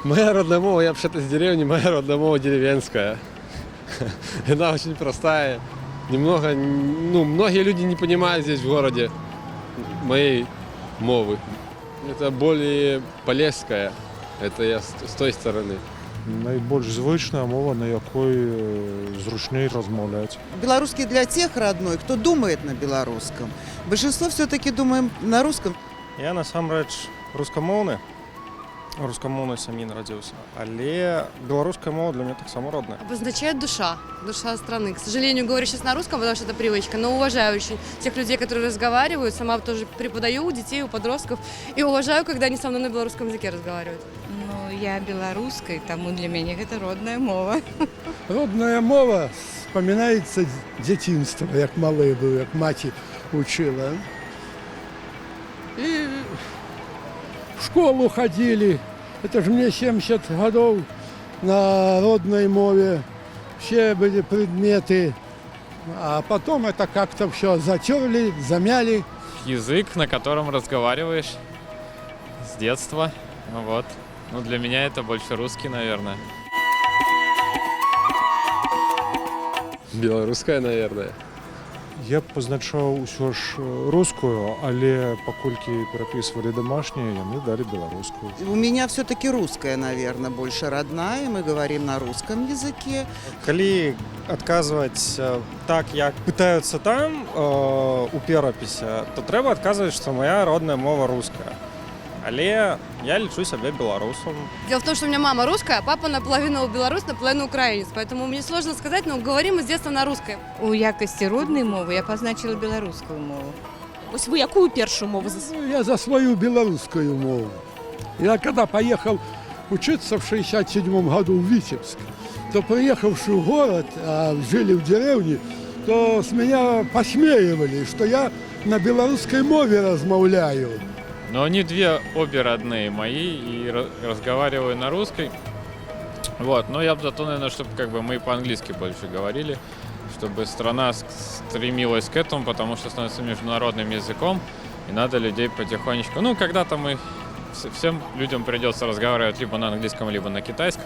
Моя родная мова, я вообще-то с деревни, моя родная мова деревенская. Она очень простая. Немного, многие люди не понимают здесь в городе моей мовы. Это более полесская, это я с той стороны. Найбільш звична мова, на якій зручніше розмовляти. Белорусский для тех родной, кто думает на белорусском. Большинство все-таки думаем на русском. Я насамрэч рускамоўны. Рускамоўнай сям'і нарадзіўся. Але беларуская мова для меня таксама родная. Обозначает душа страны. К сожалению, говорю сейчас на русском, потому что это привычка, но уважаю очень тех людей, которые разговаривают. Сама тоже преподаю у детей, у подростков. И уважаю, когда они со мной на белорусском языке разговаривают. Ну, я беларускай, таму для мяне гэта родная мова. Родная мова вспоминается дзяцінства, як малы быў, як маці учила. И в школу ходили. Это же мне 70 годов на родной мове. Все были предметы. А потом это как-то все затерли, замяли. Язык, на котором разговариваешь с детства. Вот. Ну, для меня это больше русский, наверное. Белорусская, наверное. Я б пазначаў усё ж рускую, але паколькі перапісвалі дамашнія, яны далі беларускую. У меня все-таки русская, наверное, больше родная. Мы говорим на русском языке. Калі адказваць так, як пытаюцца там у перапісе, то трэба адказваць, што моя родная мова руская. Але я лічу сябе беларусам. Дело в том, что у меня мама русская, а папа наполовину белорус, наполовину украинец. Поэтому мне сложно сказать, но говорим мы с детства на русском. У якасці роднай мовы я пазначила беларускую мову. Ось ви яку першу мову Я за свою белорусскую мову. Я когда поехал учиться в 67 году в Витебск, то приехавший в город, а жили в деревне, то с меня посмеивали, что я на белорусской мове размовляю. Но они обе родные мои, и разговариваю на русской. Вот, но я бы зато, наверное, чтобы мы и по-английски больше говорили, чтобы страна стремилась к этому, потому что становится международным языком, и надо людей потихонечку... Ну, когда-то всем людям придется разговаривать либо на английском, либо на китайском.